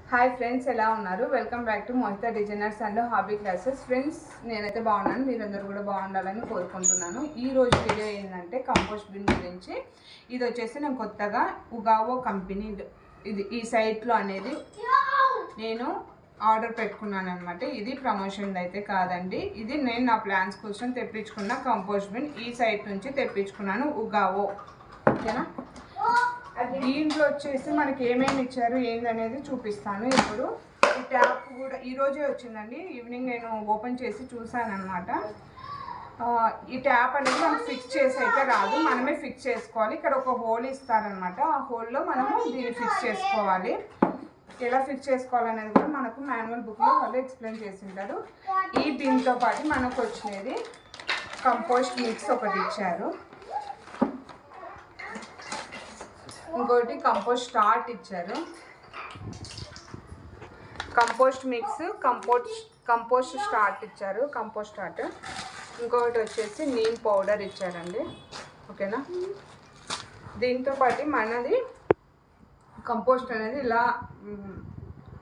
Hi friends, ఎలా ఉన్నారు? Welcome back to Mohita designers and hobby classes. Friends, నేనైతే బాగున్నాను, మీరందరూ కూడా బాగుండాలని కోరుకుంటున్నాను. ఈ రోజు వీడియో ఏంటంటే కంపోస్ట్ బిన్ గురించి. ఇది వచ్చేసి నేను కొత్తగా ఉగావో కంపెనీ ఈ సైట్లో అనేది నేను ఆర్డర్ పెట్టుకున్నాను అనమాట. ఇది ప్రమోషన్ అయితే కాదండి, ఇది నేను నా ప్లాన్స్ కోసం తెప్పించుకున్న కంపోస్ట్ బిన్. ఈ సైట్ నుంచి తెప్పించుకున్నాను, ఉగావో. ఓకేనా? దీంట్లో వచ్చేసి మనకి ఏమేమి ఇచ్చారు ఏందనేది చూపిస్తాను. ఇప్పుడు ఈ ట్యాప్ కూడా ఈరోజే వచ్చిందండి. ఈవినింగ్ నేను ఓపెన్ చేసి చూసాను అనమాట. ఈ ట్యాప్ అనేది మనకు ఫిక్స్ చేసి అయితే రాదు, మనమే ఫిక్స్ చేసుకోవాలి. ఇక్కడ ఒక హోల్ ఇస్తారనమాట, ఆ హోల్లో మనము దీన్ని ఫిక్స్ చేసుకోవాలి. ఎలా ఫిక్స్ చేసుకోవాలనేది కూడా మనకు మాన్యువల్ బుక్లో వాళ్ళు ఎక్స్ప్లెయిన్ చేసి ఉంటారు. ఈ బిన్తో పాటు మనకు వచ్చినది కంపోస్ట్ మిక్స్ ఒకటి ఇచ్చారు, ఇంకోటి కంపోస్ట్ స్టార్ట్ ఇచ్చారు, కంపోస్ట్ మిక్స్, కంపోస్ట్ స్టార్ట్ ఇచ్చారు, కంపోస్ట్ స్టార్ట్. ఇంకొకటి వచ్చేసి నీమ్ పౌడర్ ఇచ్చారండి. ఓకేనా? దీంతో పాటు మనది కంపోస్ట్ అనేది ఇలా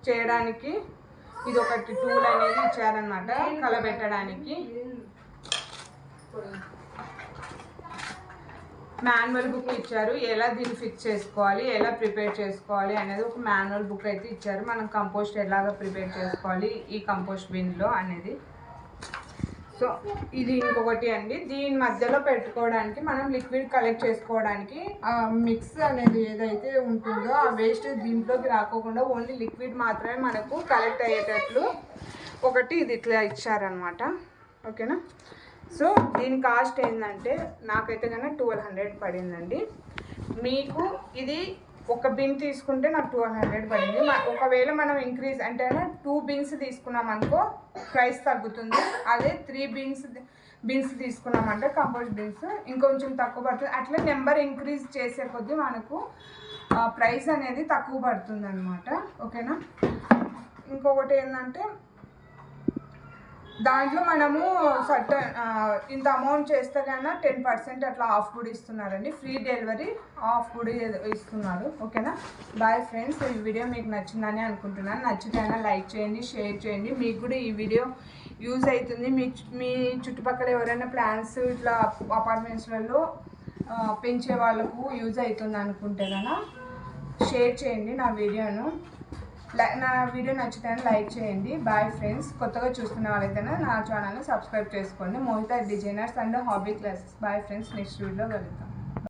చేయడానికి ఇది ఒకటి టూల్ అనేది ఇచ్చారనమాట, కలబెట్టడానికి. మాన్యువల్ బుక్ ఇచ్చారు, ఎలా దీన్ని ఫిక్స్ చేసుకోవాలి, ఎలా ప్రిపేర్ చేసుకోవాలి అనేది ఒక మాన్యువల్ బుక్ అయితే ఇచ్చారు. మనం కంపోస్ట్ ఎలాగ ప్రిపేర్ చేసుకోవాలి ఈ కంపోస్ట్ బిన్లో అనేది. సో ఇది ఇంకొకటి అండి, దీని మధ్యలో పెట్టుకోవడానికి మనం లిక్విడ్ కలెక్ట్ చేసుకోవడానికి మిక్స్ అనేది ఏదైతే ఉంటుందో ఆ వేస్ట్ దీంట్లోకి రాకోకుండా ఓన్లీ లిక్విడ్ మాత్రమే మనకు కలెక్ట్ అయ్యేటట్లు ఒకటి ఇది ఇట్లా ఇచ్చారనమాట. ఓకేనా? సో దీని కాస్ట్ ఏంటంటే నాకైతే కన్నా 1200 పడిందండి. మీకు ఇది ఒక బిన్ తీసుకుంటే నాకు 1200 పడింది. ఒకవేళ మనం ఇంక్రీజ్ అంటే 2 బిన్స్ తీసుకున్నాం అనుకో ప్రైస్ తగ్గుతుంది. అదే 3 బిన్స్ తీసుకున్నామంటే కంపోస్ట్ బిన్స్ ఇంకొంచెం తక్కువ పడుతుంది. అట్లా నెంబర్ ఇంక్రీజ్ చేసే కొద్దీ మనకు ప్రైస్ అనేది తక్కువ పడుతుంది అనమాట. ఓకేనా? ఇంకొకటి ఏంటంటే దాంట్లో మనము ఇంత అమౌంట్ చేస్తే కన్నా 10% అట్లా ఆఫ్ కూడా ఇస్తున్నారండి. ఫ్రీ డెలివరీ ఆఫ్ కూడా ఇస్తున్నారు. ఓకేనా? బాయ్ ఫ్రెండ్స్, ఈ వీడియో మీకు నచ్చిందని అనుకుంటున్నాను. నచ్చితేనా లైక్ చేయండి, షేర్ చేయండి. మీకు కూడా ఈ వీడియో యూజ్ అవుతుంది. మీ చుట్టుపక్కల ఎవరైనా ప్లాన్స్ ఇట్లా అపార్ట్మెంట్స్లలో పెంచే వాళ్ళకు యూజ్ అవుతుంది అనుకుంటే కన్నా షేర్ చేయండి నా వీడియోను. నా వీడియో నచ్చితే లైక్ చేయండి. బాయ్ ఫ్రెండ్స్, కొత్తగా చూస్తున్న వాళ్ళైతే నా ఛానల్ని సబ్స్క్రైబ్ చేసుకోండి. Mohita designers and hobby classes. Bye friends, next వీడియోలో కలుద్దాం.